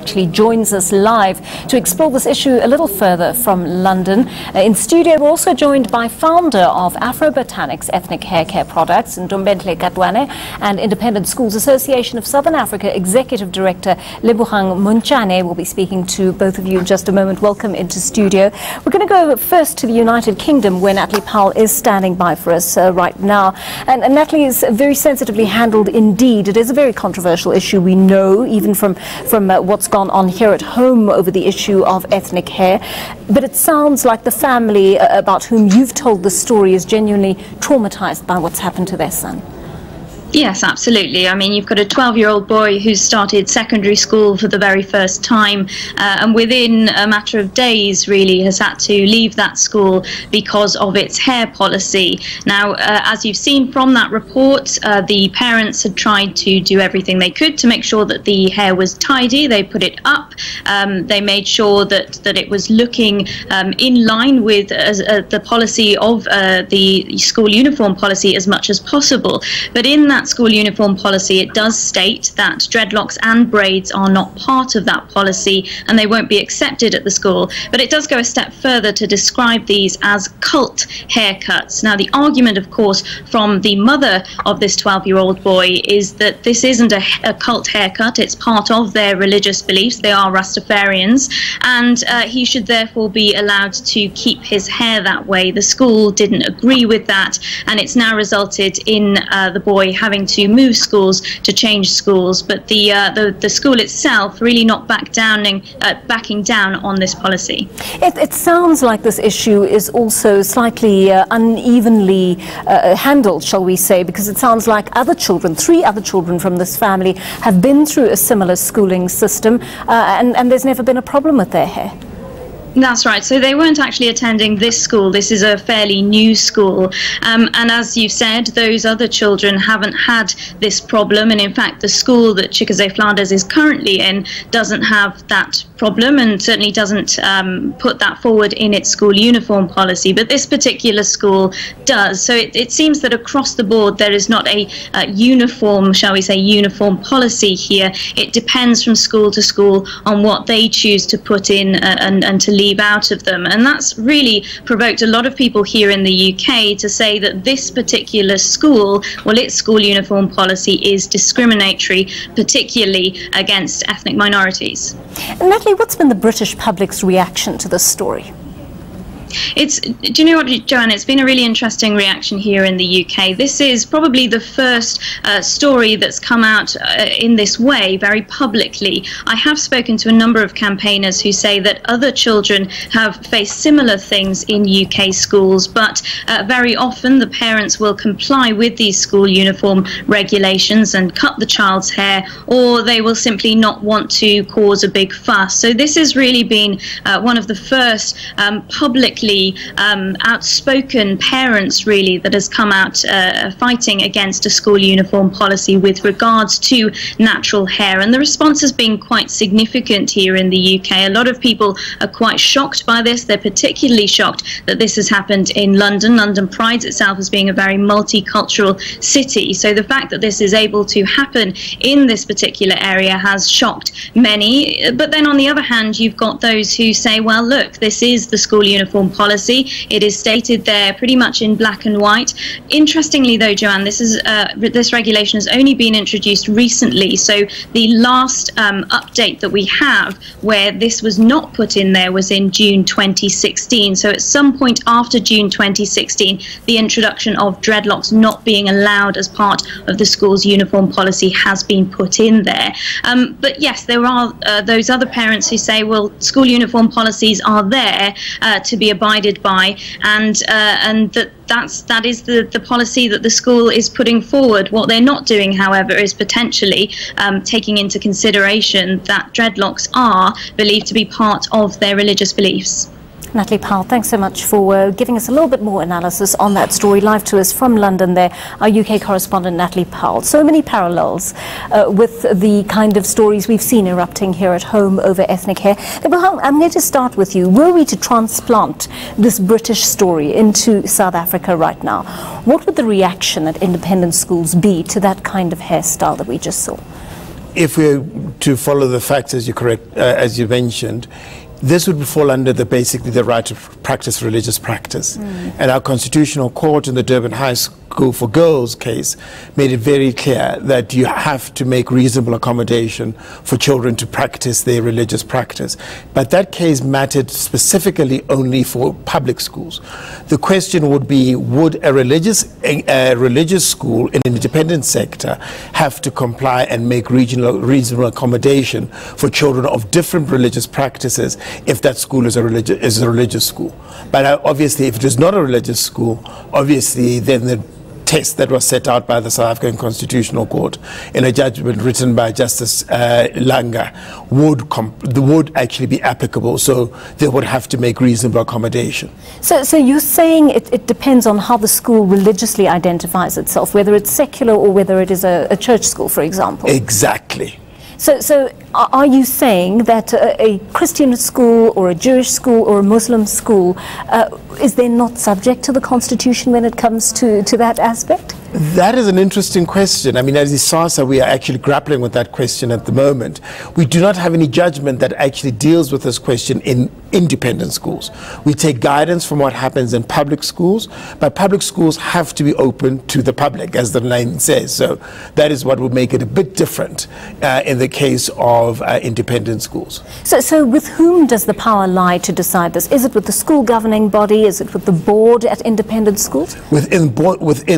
actually joins us live to explore this issue a little further from London. In studio, we're also joined by founder of Afro-Botanics Ethnic Hair Care Products, Ntombenhle Katwane, and Independent Schools Association of Southern Africa Executive Director Lebogang Montjane. We'll be speaking to both of you in just a moment. Welcome into studio. We're going to go first to the United Kingdom, where Natalie Powell is standing by for us right now. And Natalie is very sensitively handled indeed. It is a very controversial issue, we know, even from what's gone on here at home over the issue of ethnic hair. But it sounds like the family about whom you've told the story is genuinely traumatized by what's happened to their son. Yes, absolutely. I mean, you've got a 12-year-old boy who's started secondary school for the very first time, and within a matter of days, really, has had to leave that school because of its hair policy. Now, as you've seen from that report, the parents had tried to do everything they could to make sure that the hair was tidy. They put it up. They made sure that it was looking in line with the policy of the school uniform policy as much as possible. But in that school uniform policy, it does state that dreadlocks and braids are not part of that policy and they won't be accepted at the school. But it does go a step further to describe these as cult haircuts. Now, the argument, of course, from the mother of this 12-year-old boy is that this isn't a cult haircut. It's part of their religious beliefs. They are Rastafarians, and he should therefore be allowed to keep his hair that way. The school didn't agree with that, and it's now resulted in the boy having to move schools, to change schools, but the school itself really not backing down on this policy. It sounds like this issue is also slightly unevenly handled, shall we say, because it sounds like other children, 3 other children from this family, have been through a similar schooling system, and there's never been a problem with their hair. That's right. So they weren't actually attending this school. This is a fairly new school. And as you've said, those other children haven't had this problem. And in fact, the school that Chikeze Flanders is currently in doesn't have that problem and certainly doesn't put that forward in its school uniform policy. But this particular school does. So it seems that across the board, there is not a uniform, shall we say, uniform policy here. It depends from school to school on what they choose to put in and to leave out of them. And that's really provoked a lot of people here in the UK to say that this particular school, well, its school uniform policy is discriminatory, particularly against ethnic minorities. And Natalie, what's been the British public's reaction to this story? Do you know what, Joanna, it's been a really interesting reaction here in the UK. This is probably the first story that's come out in this way, very publicly. I have spoken to a number of campaigners who say that other children have faced similar things in UK schools, but very often the parents will comply with these school uniform regulations and cut the child's hair, or they will simply not want to cause a big fuss. So this has really been one of the first public outspoken parents really that has come out fighting against a school uniform policy with regards to natural hair, and the response has been quite significant here in the UK. A lot of people are quite shocked by this. They're particularly shocked that this has happened in London. London prides itself as being a very multicultural city, so the fact that this is able to happen in this particular area has shocked many. But then on the other hand, you've got those who say, well, look, this is the school uniform policy. It is stated there pretty much in black and white. Interestingly, though, Joanne, this regulation has only been introduced recently. So the last update that we have where this was not put in there was in June 2016. So at some point after June 2016, the introduction of dreadlocks not being allowed as part of the school's uniform policy has been put in there. But yes, there are those other parents who say, well, school uniform policies are there to be abided by, and that is the policy that the school is putting forward. What they're not doing, however, is potentially taking into consideration that dreadlocks are believed to be part of their religious beliefs. Natalie Powell, thanks so much for giving us a little bit more analysis on that story. Live to us from London there, our UK correspondent Natalie Powell. So many parallels with the kind of stories we've seen erupting here at home over ethnic hair. I'm going to start with you. Were we to transplant this British story into South Africa right now, what would the reaction at independent schools be to that kind of hairstyle that we just saw? if we're to follow the facts as you mentioned, this would fall under basically the right to practice religious practice. And our Constitutional Court in the Durban High School for Girls case made it very clear that you have to make reasonable accommodation for children to practice their religious practice. But that case mattered specifically only for public schools. The question would be, would a religious school in an independent sector have to comply and make reasonable accommodation for children of different religious practices if that school is a religious school? But obviously, if it is not a religious school, obviously then the test that was set out by the South African Constitutional Court in a judgment written by Justice Langa would actually be applicable. So they would have to make reasonable accommodation. So you're saying it depends on how the school religiously identifies itself, whether it's secular or whether it is a church school, for example? Exactly. So are you saying that a Christian school or a Jewish school or a Muslim school is then not subject to the Constitution when it comes to that aspect? That is an interesting question. I mean, as ISASA, we are actually grappling with that question at the moment. We do not have any judgment that actually deals with this question in independent schools. We take guidance from what happens in public schools, but public schools have to be open to the public, as the name says. So that is what would make it a bit different in the case of independent schools. So with whom does the power lie to decide this? Is it with the school governing body? Is it with the board at independent schools? Within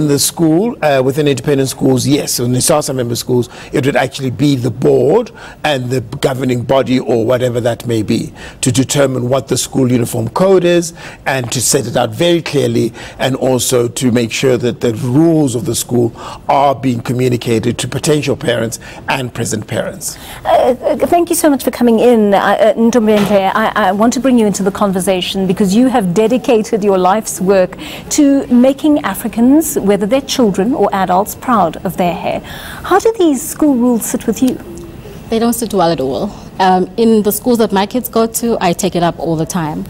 the school, within independent schools, yes. So in the ISASA member schools, it would actually be the board and the governing body or whatever that may be to determine what the school uniform code is and to set it out very clearly, and also to make sure that the rules of the school are being communicated to potential parents and present parents. Thank you so much for coming in, Ntombendle. I want to bring you into the conversation because you have dedicated your life's work to making Africans, whether they're children or adults, proud of their hair. How do these school rules sit with you? They don't sit well at all. In the schools that my kids go to, I take it up all the time.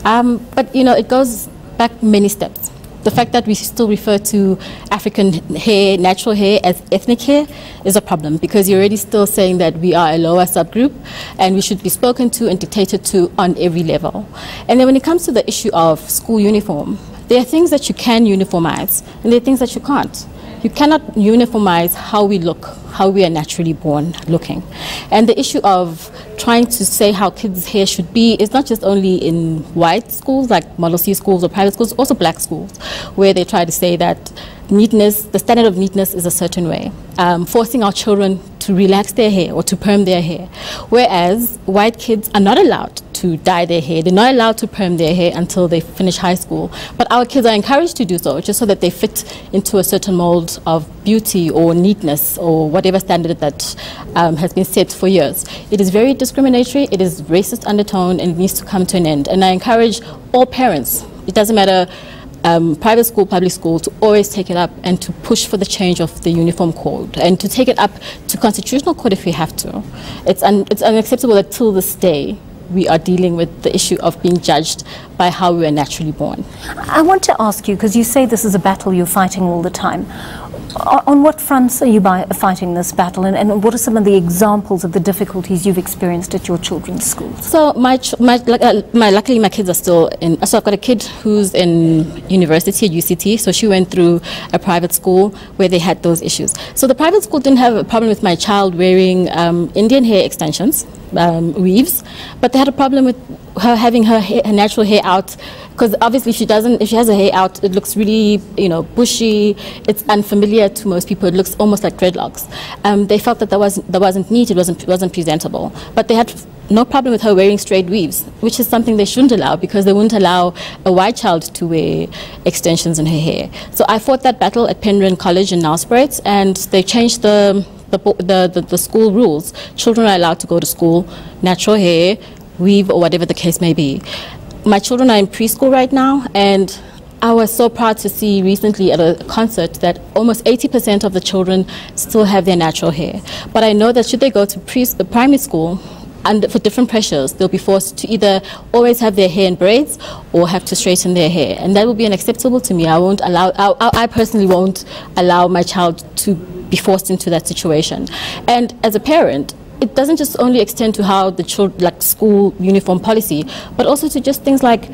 But, you know, it goes back many steps. The fact that we still refer to African hair, natural hair, as ethnic hair is a problem, because you're already still saying that we are a lower subgroup and we should be spoken to and dictated to on every level. And then when it comes to the issue of school uniform, there are things that you can uniformize and there are things that you can't. You cannot uniformize how we look, how we are naturally born looking. And the issue of trying to say how kids' hair should be is not just only in white schools like Model C schools or private schools, also black schools, where they try to say that neatness, the standard of neatness is a certain way, forcing our children to relax their hair or to perm their hair, whereas white kids are not allowed to dye their hair. They're not allowed to perm their hair until they finish high school. But our kids are encouraged to do so, just so that they fit into a certain mold of beauty or neatness or whatever standard that has been set for years. It is very discriminatory, it is racist undertone, and it needs to come to an end. And I encourage all parents, it doesn't matter private school, public school, to always take it up and to push for the change of the uniform code and to take it up to Constitutional Court if we have to. It's unacceptable that till this day we are dealing with the issue of being judged by how we were naturally born. I want to ask you, because you say this is a battle you're fighting all the time. On what fronts are you fighting this battle, and what are some of the examples of the difficulties you've experienced at your children's schools? So luckily my kids are still in, so I've got a kid who's in university at UCT, so she went through a private school where they had those issues. So the private school didn't have a problem with my child wearing Indian hair extensions, weaves, but they had a problem with her having her natural hair out, because obviously if she has her hair out, it looks really, you know, bushy. It's unfamiliar to most people. It looks almost like dreadlocks. They felt that that wasn't neat. It wasn't presentable. But they had no problem with her wearing straight weaves, which is something they shouldn't allow, because they wouldn't allow a white child to wear extensions in her hair. So I fought that battle at Penryn College in Nelspruit, and they changed the school rules. Children are allowed to go to school, natural hair, weave, or whatever the case may be. My children are in preschool right now, and I was so proud to see recently at a concert that almost 80% of the children still have their natural hair. But I know that should they go to primary school, and for different pressures, they'll be forced to either always have their hair in braids or have to straighten their hair, and that will be unacceptable to me. I personally won't allow my child to be forced into that situation. And as a parent, it doesn't just only extend to how the children, like school uniform policy, but also to just things like,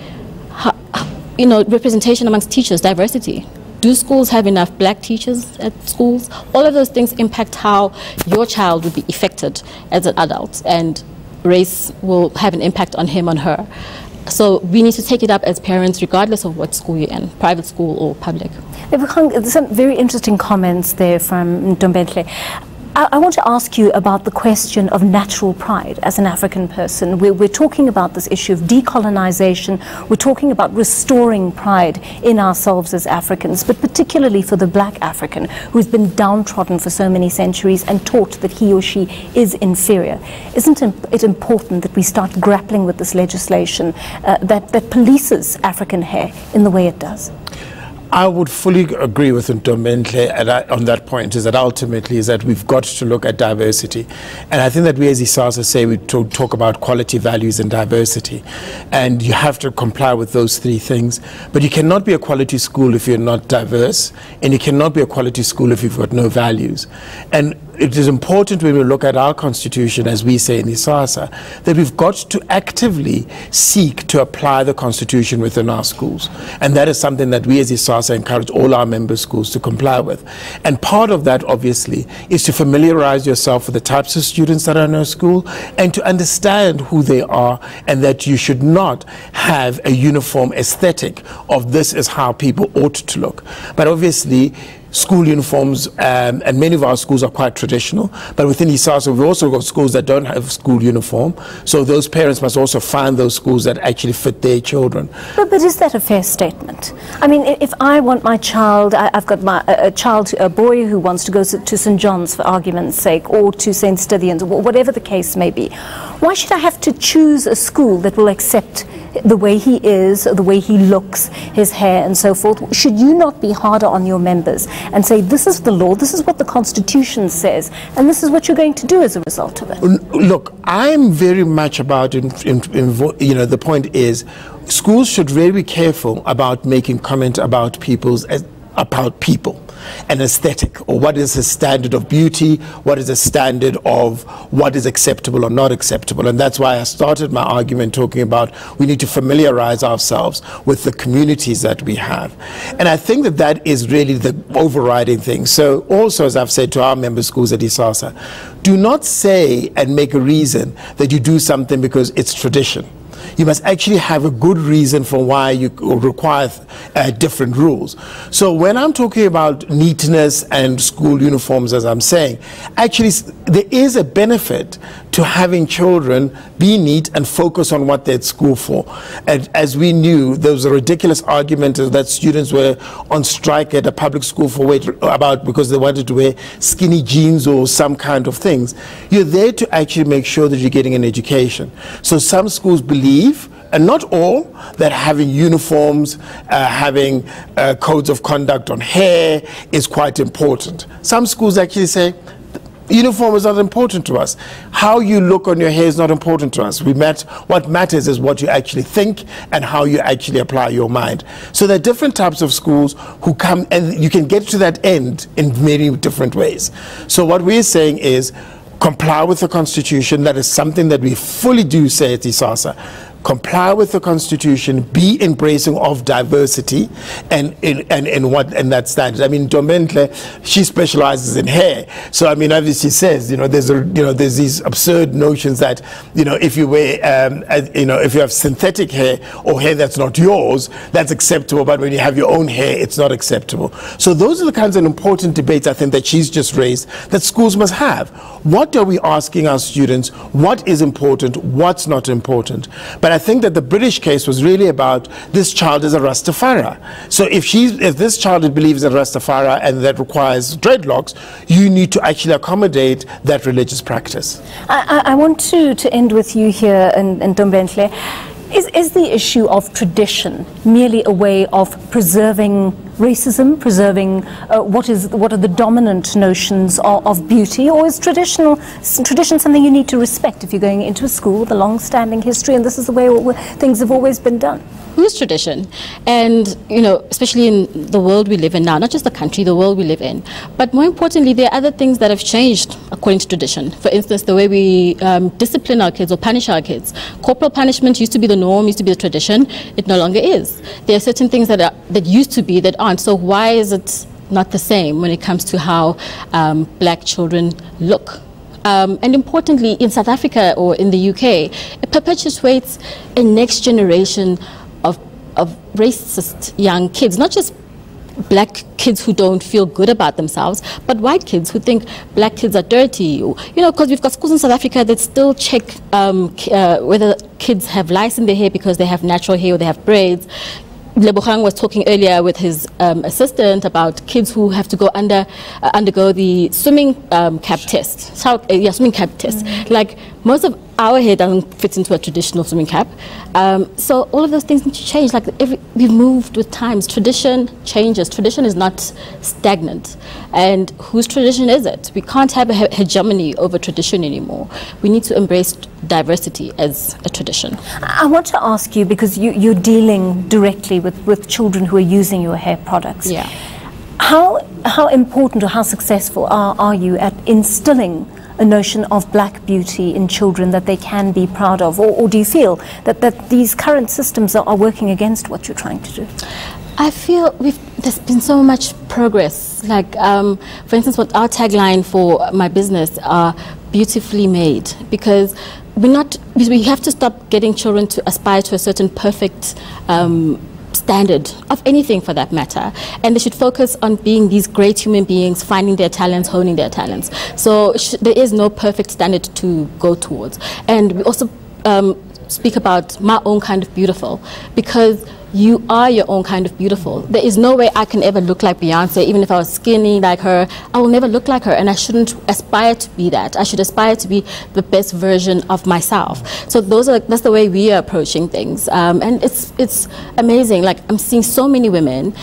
representation amongst teachers, diversity. Do schools have enough black teachers at schools? All of those things impact how your child would be affected as an adult, and race will have an impact on him, on her. So we need to take it up as parents, regardless of what school you're in, private school or public. There's some very interesting comments there from Ntombenhle. I want to ask you about the question of natural pride as an African person. We're talking about this issue of decolonization. We're talking about restoring pride in ourselves as Africans, but particularly for the black African who's been downtrodden for so many centuries and taught that he or she is inferior. Isn't it important that we start grappling with this legislation that polices African hair in the way it does? I would fully agree with Ntombenhle on that point, is that ultimately is that we've got to look at diversity. And I think that we as ISASA say we talk about quality, values and diversity. And you have to comply with those three things. But you cannot be a quality school if you're not diverse, and you cannot be a quality school if you've got no values. And it is important when we look at our constitution, as we say in ISASA, that we've got to actively seek to apply the constitution within our schools. And that is something that we as ISASA encourage all our member schools to comply with. And part of that, obviously, is to familiarize yourself with the types of students that are in our school and to understand who they are, and that you should not have a uniform aesthetic of this is how people ought to look. But obviously, school uniforms, and many of our schools are quite traditional, but within ISASA we've also got schools that don't have school uniform, so those parents must also find those schools that actually fit their children. But is that a fair statement? I mean, if I want my child, I've got a boy who wants to go to St. John's for argument's sake, or to St. Stithians, or whatever the case may be, why should I have to choose a school that will accept the way he is, the way he looks, his hair and so forth? Should you not be harder on your members and say, this is the law, this is what the Constitution says, and this is what you're going to do as a result of it? Look, I'm very much about, the point is, schools should really be careful about making comment about people, an aesthetic, or what is a standard of beauty, what is a standard of what is acceptable or not acceptable. And that's why I started my argument talking about we need to familiarize ourselves with the communities that we have. And I think that that is really the overriding thing. So also, as I've said to our member schools at ISASA, do not say and make a reason that you do something because it's tradition. You must actually have a good reason for why you require different rules. So when I'm talking about neatness and school uniforms, as I'm saying, actually there is a benefit to having children be neat and focus on what they're at school for. And as we knew, there was a ridiculous argument that students were on strike at a public school because they wanted to wear skinny jeans or some kind of things. You're there to actually make sure that you're getting an education. So some schools believe, and not all, that having uniforms, having codes of conduct on hair is quite important. Some schools actually say, uniform is not important to us. How you look on your hair is not important to us. What matters is what you actually think and how you actually apply your mind. So there are different types of schools who come, and you can get to that end in many different ways. So what we're saying is, comply with the Constitution. That is something that we fully do say at ISASA. Comply with the Constitution, be embracing of diversity, and that standard. I mean, Ntombenhle, she specializes in hair, so I mean, obviously says, there's these absurd notions that, if you wear, if you have synthetic hair or hair that's not yours, that's acceptable, but when you have your own hair, it's not acceptable. So those are the kinds of important debates I think that she's just raised that schools must have. What are we asking our students? What is important? What's not important? But I think that the British case was really about this child is a Rastafari. So if this child believes in Rastafari and that requires dreadlocks, you need to actually accommodate that religious practice. I want to end with you here, and Ntombenhle. Is the issue of tradition merely a way of preserving racism, preserving what are the dominant notions of beauty, or is tradition something you need to respect if you're going into a school with a long-standing history and this is the way things have always been done? Who's tradition? And, you know, especially in the world we live in now, not just the country, the world we live in. But more importantly, there are other things that have changed according to tradition. For instance, the way we discipline our kids or punish our kids. Corporal punishment used to be the norm, used to be the tradition. It no longer is. There are certain things that used to be that aren't. So why is it not the same when it comes to how black children look? And importantly, in South Africa or in the UK, it perpetuates a next generation of racist young kids, not just black kids who don't feel good about themselves, but white kids who think black kids are dirty. You know, because we've got schools in South Africa that still check whether kids have lice in their hair because they have natural hair or they have braids. Lebogang was talking earlier with his assistant about kids who have to go undergo the swimming cap test. Swimming cap test. Like, most of our hair doesn't fit into a traditional swimming cap. So all of those things need to change. Like, we've moved with times. Tradition changes. Tradition is not stagnant. And whose tradition is it? We can't have a hegemony over tradition anymore. We need to embrace diversity as a tradition. I want to ask you, because you're dealing directly with children who are using your hair products. Yeah. How important or how successful are you at instilling a notion of black beauty in children that they can be proud of? Or do you feel that these current systems are working against what you're trying to do? I feel there's been so much progress. Like, for instance, what our tagline for my business are beautifully made, because we have to stop getting children to aspire to a certain perfect standard of anything for that matter, and they should focus on being these great human beings, finding their talents, honing their talents. So there is no perfect standard to go towards. And we also speak about my own kind of beautiful, because you are your own kind of beautiful. There is no way I can ever look like Beyonce. Even if I was skinny like her, I will never look like her, and I shouldn't aspire to be that. I should aspire to be the best version of myself. So that's the way we are approaching things, and it's amazing. Like, I'm seeing so many women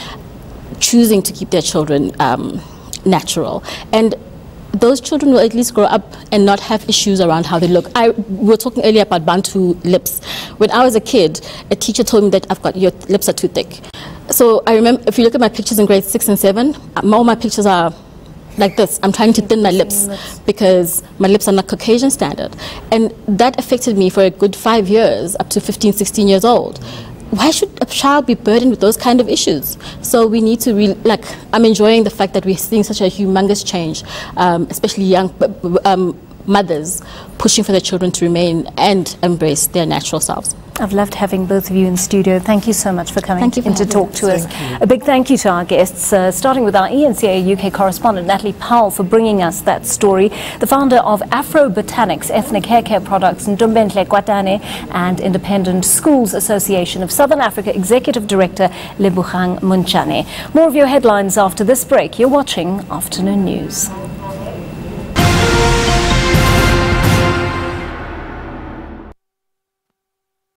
choosing to keep their children natural, and those children will at least grow up and not have issues around how they look. We were talking earlier about Bantu lips. When I was a kid, a teacher told me that your lips are too thick. So I remember, if you look at my pictures in grade 6 and 7, all my pictures are like this. I'm trying to thin my lips because my lips are not Caucasian standard. And that affected me for a good 5 years, up to 15, 16 years old. Why should a child be burdened with those kind of issues? So we need to really, like, I'm enjoying the fact that we're seeing such a humongous change, especially young mothers pushing for their children to remain and embrace their natural selves. I've loved having both of you in studio. Thank you so much for coming in to talk to us. Thank A big thank you to our guests, starting with our ENCA UK correspondent, Natalie Powell, for bringing us that story, the founder of Afro Botanics Ethnic Hair Care Products, Ntombenhle Kwatane, and Independent Schools Association of Southern Africa Executive Director, Lebogang Montjane. More of your headlines after this break. You're watching Afternoon News.